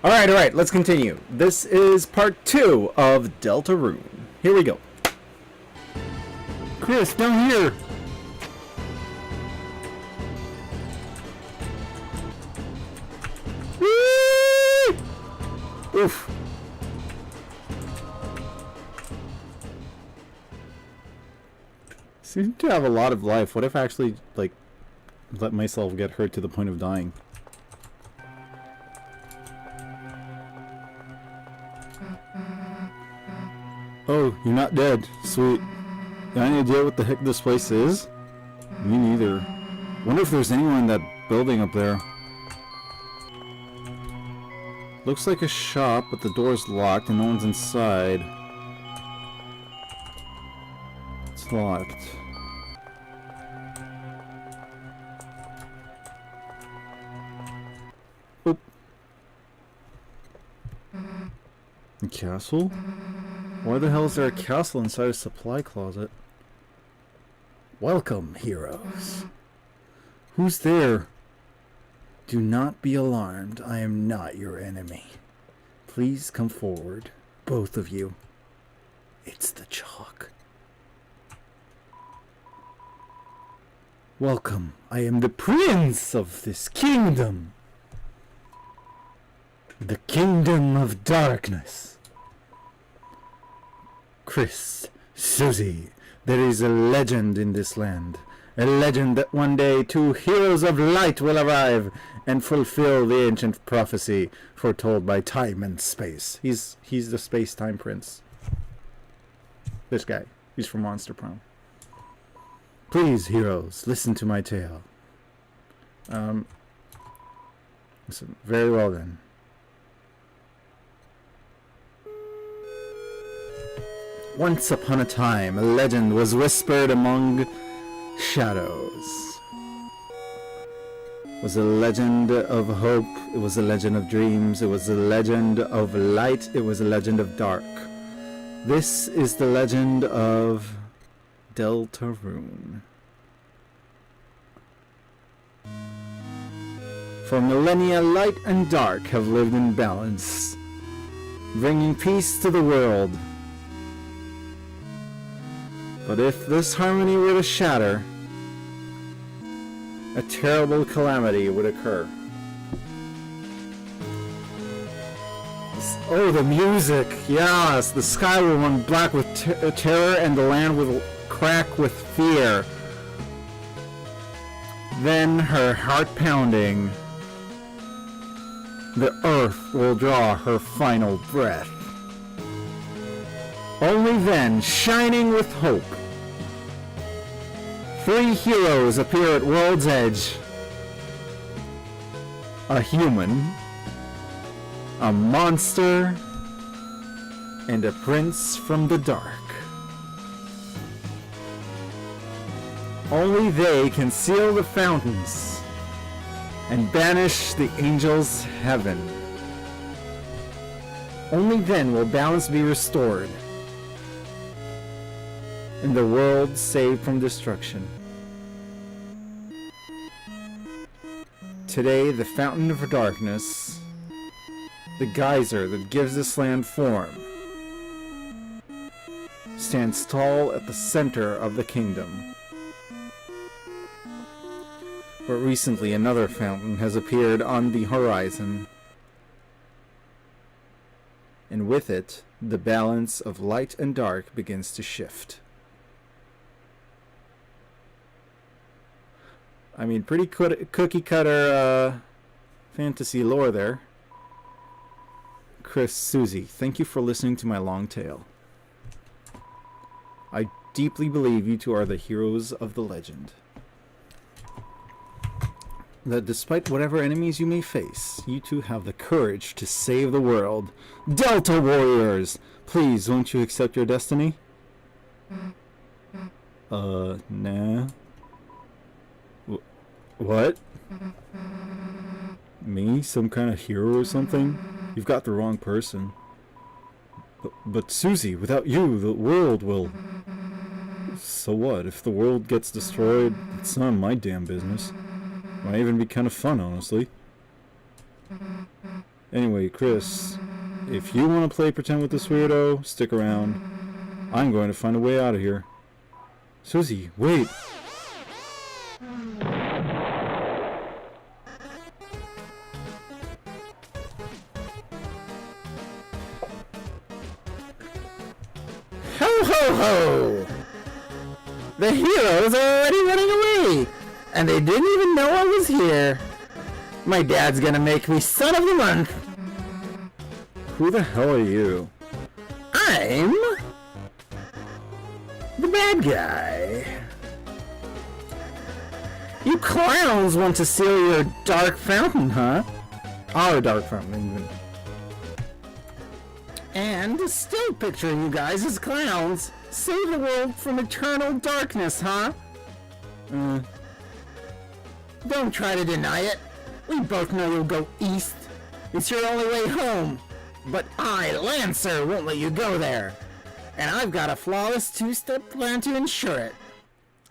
Alright, let's continue. This is part 2 of Deltarune. Here we go. Chris, down here! Whee! Oof. Seem to have a lot of life. What if I actually, like, let myself get hurt to the point of dying? Oh, you're not dead. Sweet. Got any idea what the heck this place is? Me neither. Wonder if there's anyone in that building up there. Looks like a shop, but the door's locked and no one's inside. It's locked. Oop. A castle? Why the hell is there a castle inside a supply closet? Welcome, heroes. Who's there? Do not be alarmed. I am not your enemy. Please come forward, both of you. It's the chalk. Welcome. I am the prince of this kingdom. The kingdom of darkness. Chris, Susie, there is a legend in this land. A legend that one day 2 heroes of light will arrive and fulfill the ancient prophecy foretold by time and space. He's the space-time prince. This guy. He's from Monster Prom. Please, heroes, listen to my tale. Listen, very well then. Once upon a time, a legend was whispered among shadows. It was a legend of hope, it was a legend of dreams, it was a legend of light, it was a legend of dark. This is the legend of Deltarune. For millennia, light and dark have lived in balance, bringing peace to the world. But if this harmony were to shatter, a terrible calamity would occur. Oh, the music! Yes! The sky will run black with terror and the land will crack with fear. Then, her heart pounding, the earth will draw her final breath. Only then, shining with hope, 3 heroes appear at World's Edge. A human, a monster, and a prince from the dark. Only they can seal the fountains and banish the angels' heaven. Only then will balance be restored and the world saved from destruction. Today, the fountain of darkness, the geyser that gives this land form, stands tall at the center of the kingdom. But recently, another fountain has appeared on the horizon, and with it, the balance of light and dark begins to shift. I mean, pretty cookie cutter fantasy lore there. Chris, Susie, thank you for listening to my long tale. I deeply believe you two are the heroes of the legend. That despite whatever enemies you may face, you two have the courage to save the world. Delta Warriors! Please, won't you accept your destiny? Nah. What? Me? Some kind of hero or something? You've got the wrong person. But Susie, without you, the world will... So what? If the world gets destroyed, it's none of my damn business. Might even be kind of fun, honestly. Anyway, Chris, if you want to play pretend with this weirdo, stick around. I'm going to find a way out of here. Susie, wait! Ho ho ho! The heroes are already running away! And they didn't even know I was here! My dad's gonna make me son of the month! Who the hell are you? I'm... the bad guy. You clowns want to seal your dark fountain, huh? Our dark fountain, even. And still picturing you guys as clowns. Save the world from eternal darkness, huh? Don't try to deny it. We both know you'll go east. It's your only way home. But I, Lancer, won't let you go there. And I've got a flawless two-step plan to ensure it.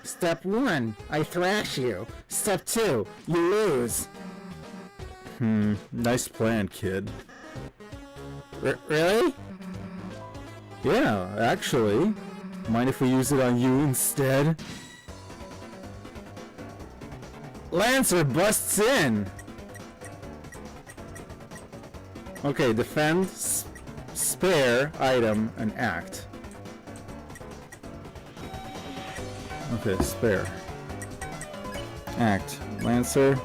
Step 1, I thrash you. Step 2, you lose. Nice plan, kid. Really? Yeah, actually. Mind if we use it on you instead? Lancer busts in. Okay, defend, spare, item, and act. Okay, spare. Act. Lancer.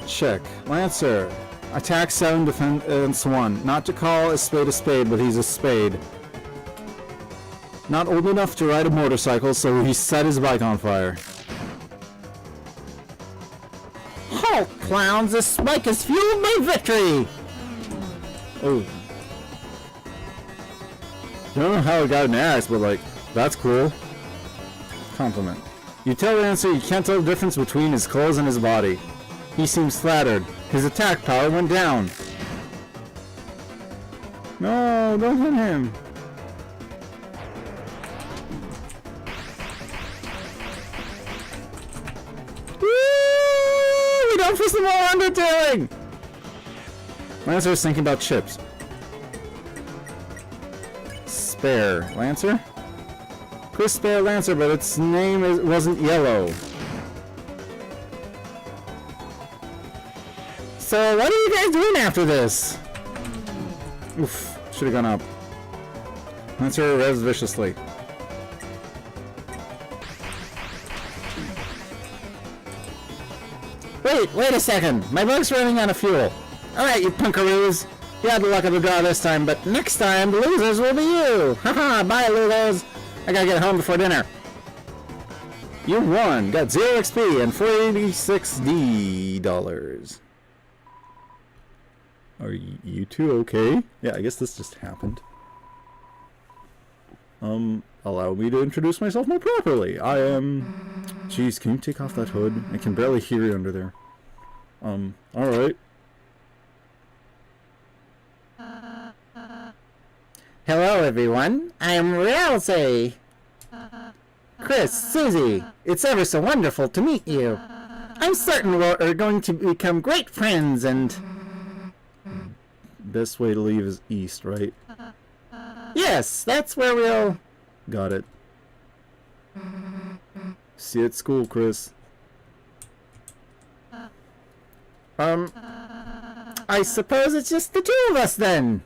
Check. Lancer. Attack 7, defense 1. Not to call a spade, but he's a spade. Not old enough to ride a motorcycle, so he set his bike on fire. Halt, clowns! This spike has fueled my victory! Oh. Don't know how it got an axe, but like, that's cool. Compliment. You tell Ralsei you can't tell the difference between his clothes and his body. He seems flattered. His attack power went down. No, don't hit him. Woo! We don't for some more undertailing! Lancer is thinking about chips. Spare. Lancer? Chris spare Lancer, but its name wasn't yellow. So what are you guys doing after this? Oof. Should have gone up. Lancer revs viciously. Wait a second. My boat's running out of fuel. Alright, you punkaroos. You had the luck of the draw this time, but next time the losers will be you. Haha, bye losers. I gotta get home before dinner. You won. Got 0 XP and $486 Are you two okay? Yeah, I guess this just happened. Allow me to introduce myself more properly. I am... Jeez, can you take off that hood? I can barely hear you under there. Alright. Hello everyone, I'm Ralsei. Chris, Susie, it's ever so wonderful to meet you. I'm certain we're going to become great friends and... Best way to leave is east, right? Yes, that's where we'll... Got it. See you at school, Chris. I suppose it's just the two of us then.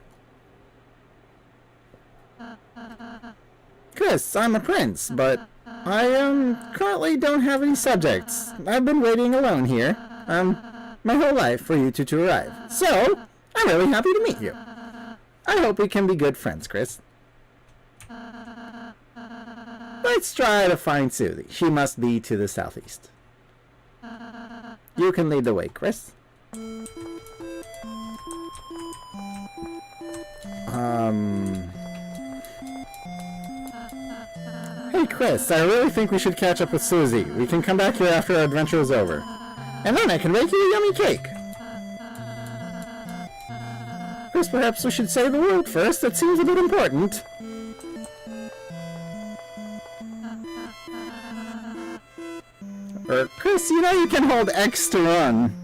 Chris, I'm a prince, but I, currently don't have any subjects. I've been waiting alone here, my whole life for you two to arrive. So, I'm really happy to meet you. I hope we can be good friends, Chris. Let's try to find Susie. She must be to the southeast. You can lead the way, Chris. Hey Chris, I really think we should catch up with Susie. We can come back here after our adventure is over. And then I can make you a yummy cake. Chris, perhaps we should save the world first. That seems a bit important. Chris, you know you can hold X to run.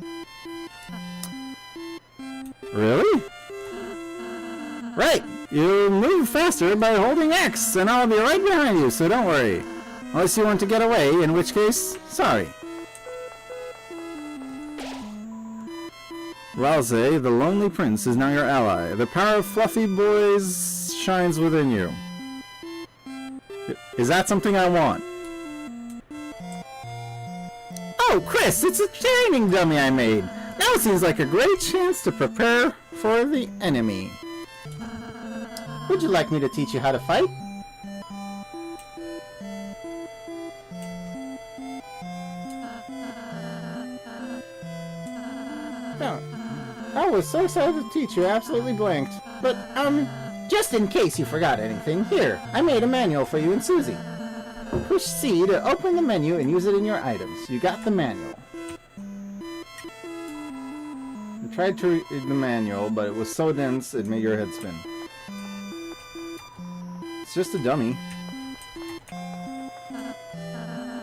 Really? Right! You move faster by holding X, and I'll be right behind you, so don't worry. Unless you want to get away, in which case, sorry. Ralsei, the Lonely Prince, is now your ally. The power of Fluffy Boys shines within you. Is that something I want? Oh, Chris, it's a training dummy I made. Now seems like a great chance to prepare for the enemy. Would you like me to teach you how to fight? No. I was so excited to teach you, I absolutely blanked. But, just in case you forgot anything, here, I made a manual for you and Susie. Push C to open the menu and use it in your items. You got the manual. I tried to read the manual, but it was so dense it made your head spin. It's just a dummy.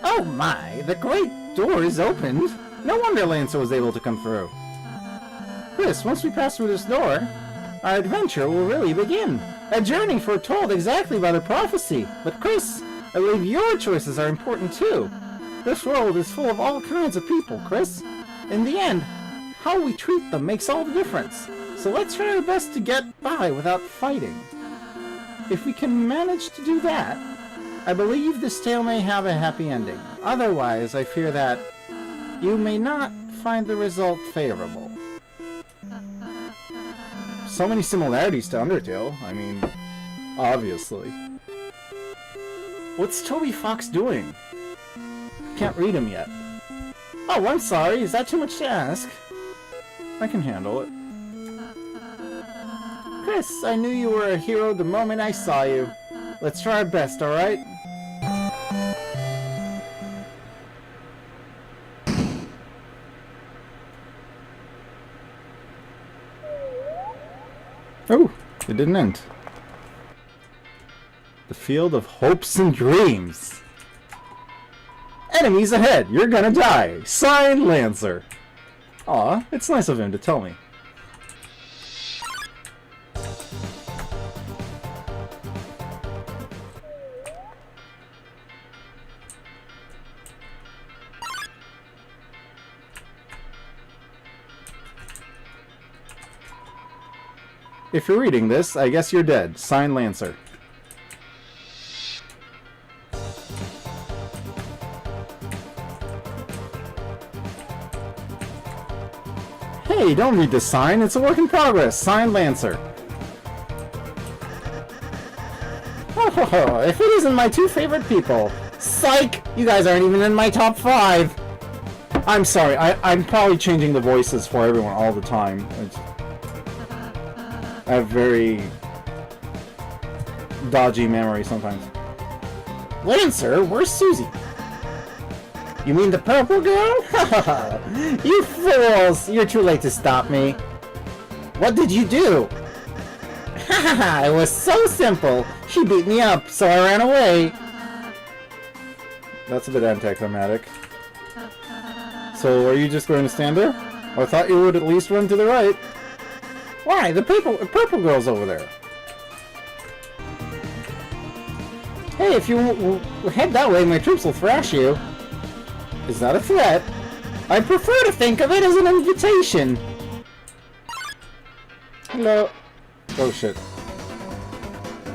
Oh my, the great door is opened. No wonder Lancer was able to come through. Chris, once we pass through this door, our adventure will really begin. A journey foretold exactly by the prophecy. But Chris, I believe your choices are important too. This world is full of all kinds of people, Chris. In the end, how we treat them makes all the difference. So let's try our best to get by without fighting. If we can manage to do that, I believe this tale may have a happy ending. Otherwise, I fear that you may not find the result favorable. So many similarities to Undertale. I mean, obviously. What's Toby Fox doing? Can't read him yet. Oh, I'm sorry. Is that too much to ask? I can handle it. Chris, I knew you were a hero the moment I saw you. Let's try our best, alright? Oh, it didn't end. The field of hopes and dreams. Enemies ahead! You're gonna die! Signed, Lancer. Aw, it's nice of him to tell me. If you're reading this, I guess you're dead. Signed, Lancer. Hey, don't read this sign. It's a work in progress. Signed, Lancer. Oh, if it isn't my two favorite people. Psych! You guys aren't even in my top 5. I'm sorry. I'm probably changing the voices for everyone all the time. I have very dodgy memory sometimes. Lancer, where's Susie? You mean the purple girl? You fools! You're too late to stop me. What did you do? It was so simple. She beat me up, so I ran away. That's a bit anticlimactic. So, are you just going to stand there? I thought you would at least run to the right. Why? The purple girl's over there. Hey, if you head that way, my troops will thrash you. Is that a threat? I prefer to think of it as an invitation. Hello. Oh shit.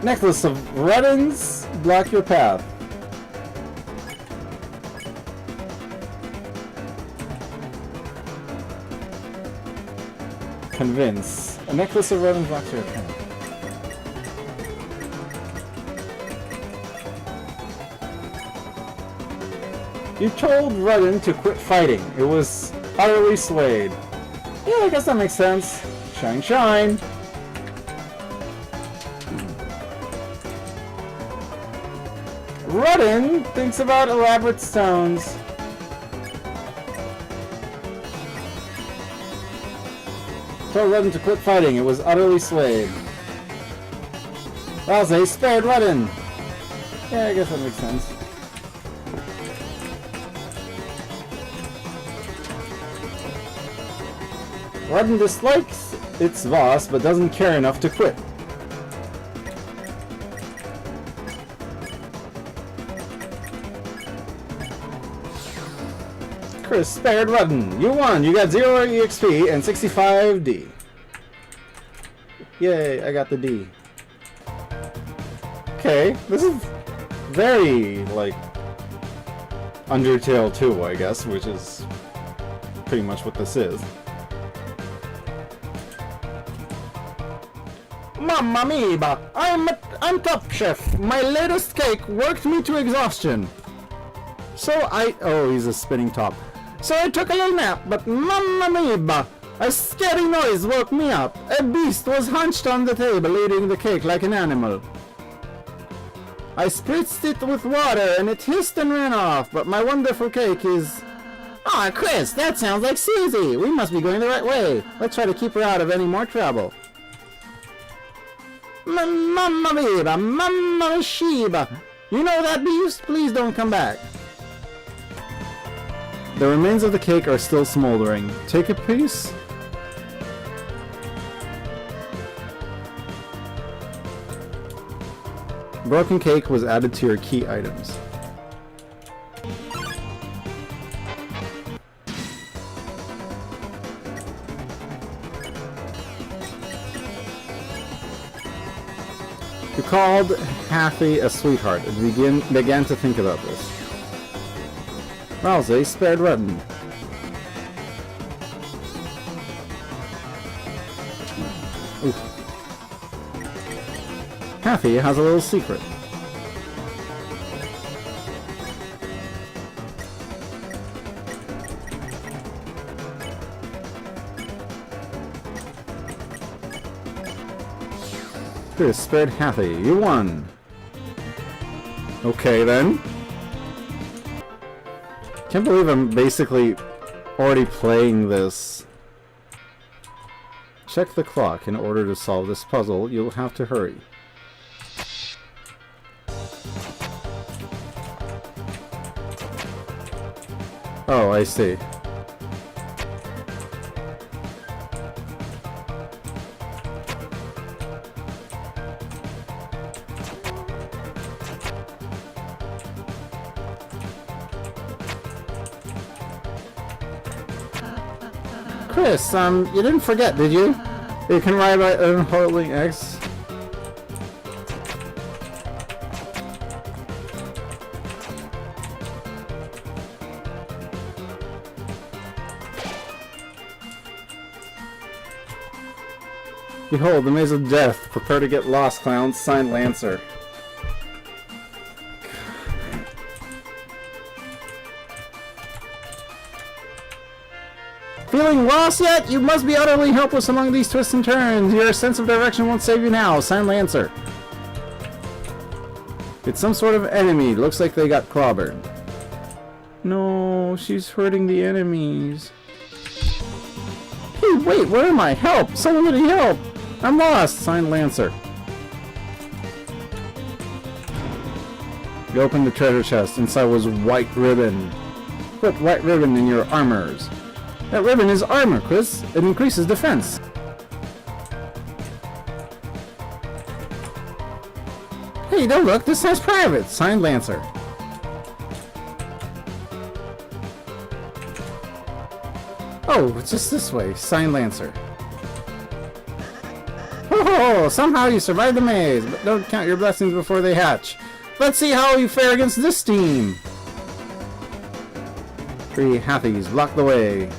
Necklace of Ruddens, block your path. Convince. A necklace of Ruddens blocks your path. You told Rudden to quit fighting. It was utterly swayed. Yeah, I guess that makes sense. Shine, shine. Rudden thinks about elaborate stones. Told Rudden to quit fighting. It was utterly swayed. Ralsei spared Rudden. Yeah, I guess that makes sense. Rudden dislikes its boss, but doesn't care enough to quit. Chris spared Rudden. You won. You got 0 EXP and 65 D. Yay, I got the D. Okay, this is very, like, Undertale 2, I guess, which is pretty much what this is. Mamma mia! I'm top chef. My latest cake worked me to exhaustion. Oh, he's a spinning top. So I took a little nap, but mamma mia! A scary noise woke me up. A beast was hunched on the table eating the cake like an animal. I spritzed it with water and it hissed and ran off, but my wonderful cake is... Aw, Chris, that sounds like Susie. We must be going the right way. Let's try to keep her out of any more trouble. Mamma mia, mamma shiba. You know that beast? Please don't come back. The remains of the cake are still smoldering. Take a piece. Broken cake was added to your key items. You called Hathy a sweetheart and began to think about this. Ralsei spared Rudden. Oof. Hathy has a little secret. Chris spared Hathy. You won. Okay then. Can't believe I'm basically already playing this. Check the clock. In order to solve this puzzle, you'll have to hurry. Oh, I see. Chris, you didn't forget, did you? You can ride by holding X. Behold, the maze of death. Prepare to get lost, clowns. Signed, Lancer. Feeling lost yet? You must be utterly helpless among these twists and turns. Your sense of direction won't save you now. Signed, Lancer. It's some sort of enemy. Looks like they got clobbered. No, she's hurting the enemies. Hey, wait, where am I? Help! Somebody help! I'm lost! Signed, Lancer. You opened the treasure chest. Inside was white ribbon. Put white ribbon in your armors. That ribbon is armor, Chris. It increases defense. Hey, don't look. This says private. Signed, Lancer. Oh, it's just this way. Signed, Lancer. Oh, somehow you survived the maze, but don't count your blessings before they hatch. Let's see how you fare against this team. 3 Hathys block the way.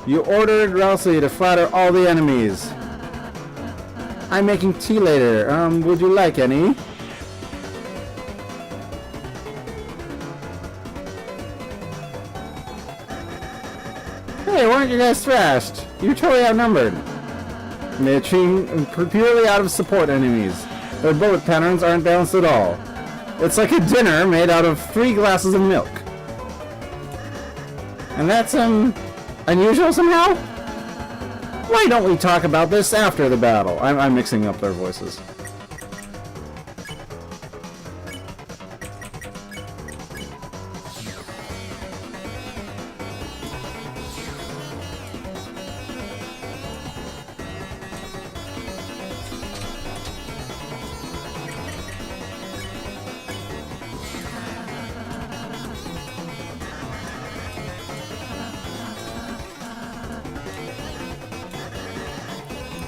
You ordered Ralsei to flatter all the enemies. I'm making tea later. Would you like any? Hey, why aren't you guys thrashed? You're totally outnumbered. They're purely out of support enemies. Their bullet patterns aren't balanced at all. It's like a dinner made out of 3 glasses of milk. And that's, unusual somehow? Why don't we talk about this after the battle? I'm mixing up their voices.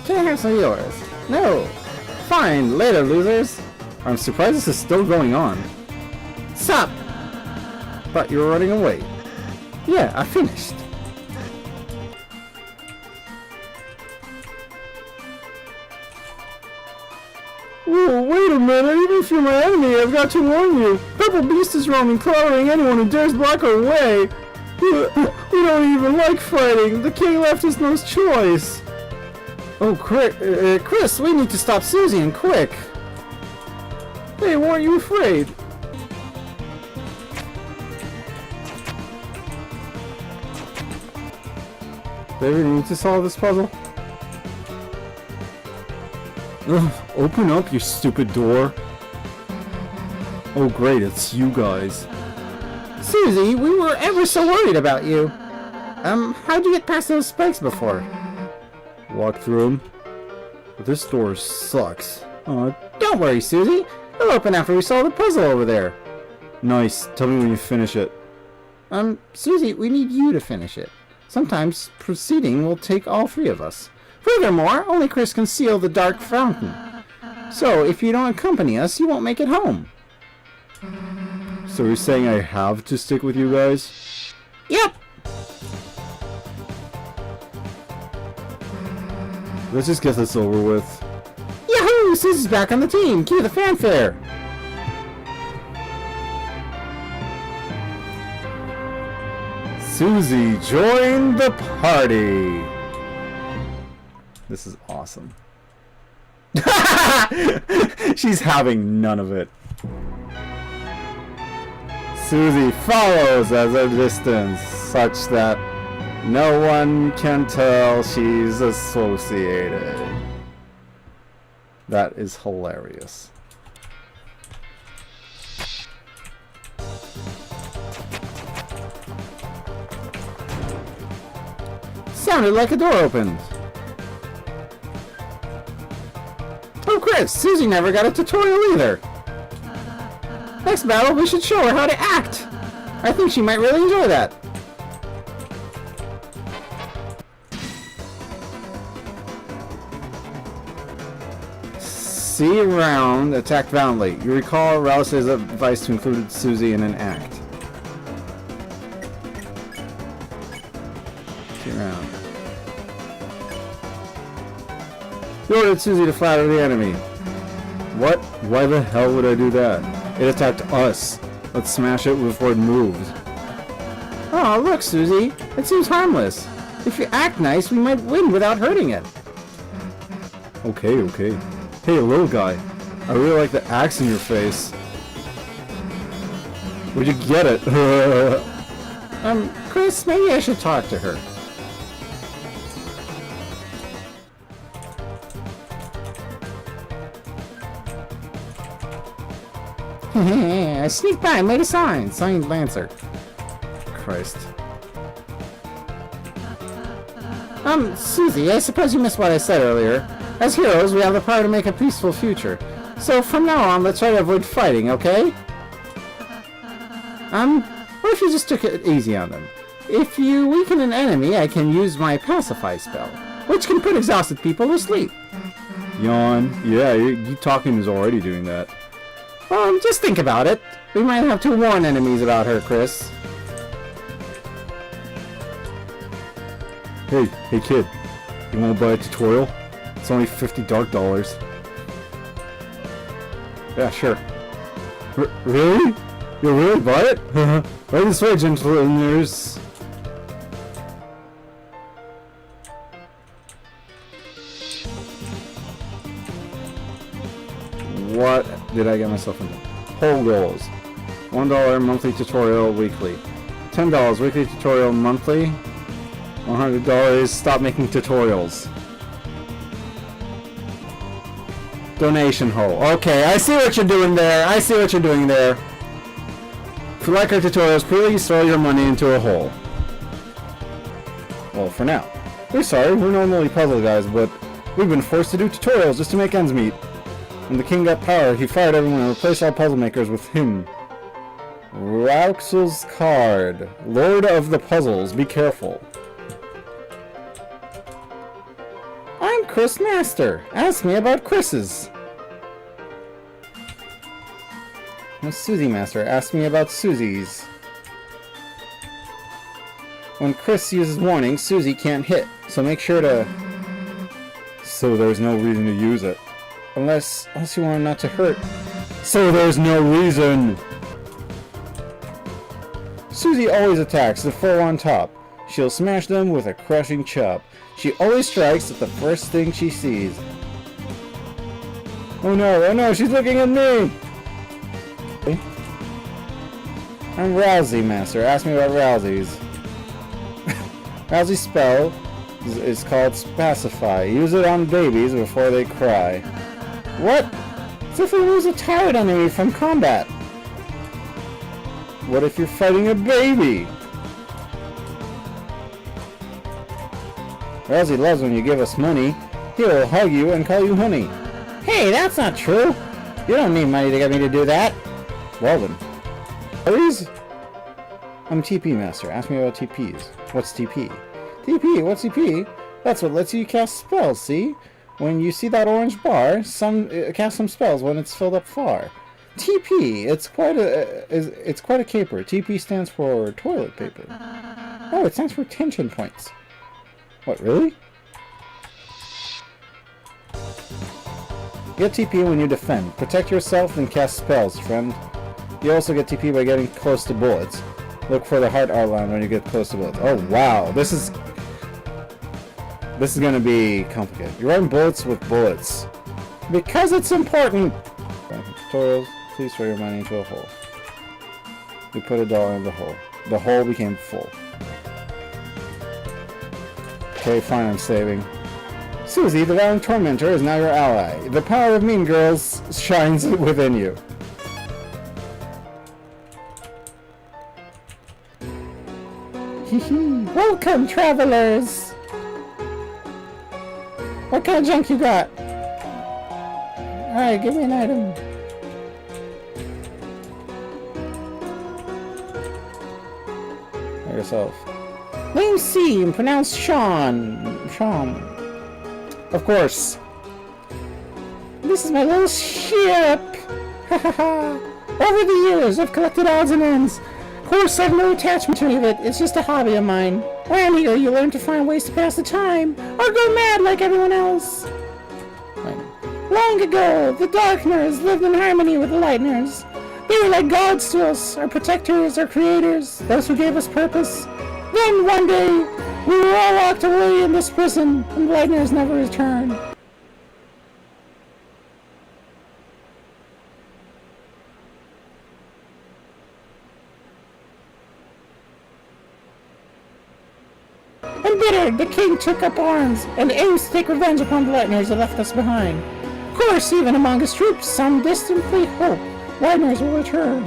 Can I have some of yours? No. Fine, later, losers. I'm surprised this is still going on. Sup? Thought you were running away. Yeah, I finished. Whoa, wait a minute, even if you're my enemy, I've got to warn you. Purple Beast is roaming, clawing anyone who dares block our way. We don't even like fighting. The king left us no choice. Oh, Chris, we need to stop Susie and quick. Hey, weren't you afraid? Do I really need to solve this puzzle? Ugh, open up, you stupid door. Oh great, it's you guys. Susie, we were ever so worried about you. How'd you get past those spikes before? Walk through them. This door sucks. Don't worry, Susie. It'll open after we solve the puzzle over there. Nice, tell me when you finish it. Susie, we need you to finish it. Sometimes proceeding will take all three of us. Furthermore, only Chris can seal the dark fountain. So, if you don't accompany us, you won't make it home. So you're saying I have to stick with you guys? Yep! Let's just get this over with. Yahoo! Susie's back on the team! Cue the fanfare! Susie, join the party! This is awesome. She's having none of it. Susie follows at a distance such that no one can tell she's associated. That is hilarious. Sounded like a door opened. Oh, Chris, Susie never got a tutorial either. Next battle, we should show her how to act. I think she might really enjoy that. See around, attack valiantly. You recall Ralsei's advice to include Susie in an act. See around. You ordered Susie to flatter the enemy. What? Why the hell would I do that? It attacked us. Let's smash it before it moves. Oh, look, Susie. It seems harmless. If you act nice, we might win without hurting it. Okay, okay. Hey, little guy. I really like the axe in your face. Where'd you get it? Chris, maybe I should talk to her. I sneaked by and made a sign. Signed, Lancer. Christ. Susie, I suppose you missed what I said earlier. As heroes, we have the power to make a peaceful future. So from now on, let's try to avoid fighting, okay? What if you just took it easy on them? If you weaken an enemy, I can use my pacify spell, which can put exhausted people to sleep. Yawn. Yeah, you talking is already doing that. Just think about it. We might have to warn enemies about her, Chris. Hey kid. You wanna buy a tutorial? It's only $50 dark dollars. Yeah, sure. Really? You'll really buy it? Right this way, gentle listeners. What did I get myself into? Whole goals. $1 monthly tutorial weekly. $10 weekly tutorial monthly. $100 stop making tutorials. Donation hole. Okay, I see what you're doing there. I see what you're doing there. If you like our tutorials, please throw your money into a hole. Well, for now. We're sorry, we're normally puzzle guys, but we've been forced to do tutorials just to make ends meet. When the king got power, he fired everyone and replaced all puzzle makers with him. Rauxel's card. Lord of the Puzzles, be careful. I'm I'm Chris Master. Ask me about Chris's. I'm Susie Master. Ask me about Susie's. When Chris uses warning, Susie can't hit, so make sure to... So there's no reason to use it. Unless you want him not to hurt. So there's no reason! Susie always attacks the foe on top. She'll smash them with a crushing chop. She always strikes at the first thing she sees. Oh no, she's looking at me! I'm Ralsei, Master. Ask me about Ralsei's. Ralsei's spell is called Spacify. Use it on babies before they cry. What? As if we lose a tired enemy from combat. What if you're fighting a baby? Ralsei loves when you give us money. He'll hug you and call you honey. Hey, that's not true. You don't need money to get me to do that. Well then. Please? I'm TP Master. Ask me about TPs. What's TP? TP? What's TP? That's what lets you cast spells, see? When you see that orange bar, cast some spells when it's filled up far. TP, it's quite a caper. TP stands for toilet paper. Oh, it stands for tension points. What, really? Get TP when you defend. Protect yourself and cast spells, friend. You also get TP by getting close to bullets. Look for the heart outline when you get close to bullets. Oh wow, this is gonna be complicated. You're running bullets with bullets. Because it's important! Tutorials, please throw your money into a hole. We put $1 in the hole. The hole became full. Okay, fine, I'm saving. Susie, the Valiant Tormentor, is now your ally. The power of Mean Girls shines within you. Welcome, travelers! What kind of junk you got? Alright, give me an item. By yourself. Name C and pronounced Sean. Sean. Of course. This is my little ship! Ha ha ha! Over the years, I've collected odds and ends. Of course, I've no attachment to any of it. It's just a hobby of mine. Around here, you learn to find ways to pass the time, or go mad like everyone else. Long ago, the Darkners lived in harmony with the Lightners. They were like gods to us, our protectors, our creators, those who gave us purpose. Then, one day, we were all locked away in this prison, and the Lightners never returned. Embittered, the king took up arms and aims to take revenge upon the Lightners that left us behind. Of course, even among his troops, some distantly hope Lightners will return.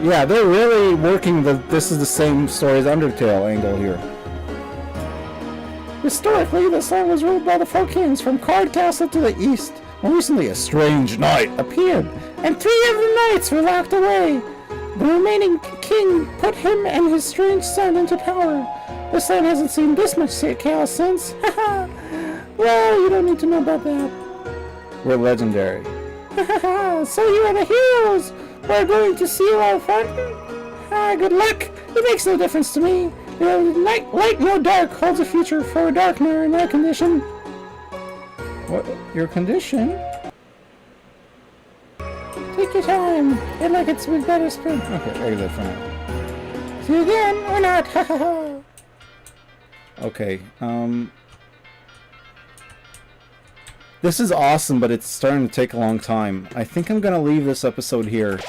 Yeah, they're really working this is the same story as Undertale angle here. Historically, this land was ruled by the four kings from Card Castle to the east. More recently, a strange knight appeared, and 3 of the knights were locked away. The remaining king put him and his strange son into power. This land hasn't seen this much chaos since. Haha. Well, you don't need to know about that. We're legendary. Haha. So you are the heroes. We're going to see you out front. Good luck. It makes no difference to me. Light no dark holds a future for a darkener in their condition. What? Your condition? Take your time. Hit like it's with better spring. Okay, exit for now. See you again or not. Hahaha. Okay, this is awesome, but it's starting to take a long time. I think I'm gonna leave this episode here.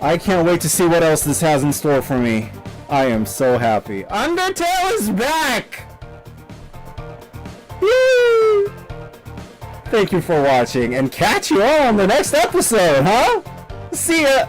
I can't wait to see what else this has in store for me. I am so happy. Undertale is back! Woo! Thank you for watching, and catch you all on the next episode, huh? See ya!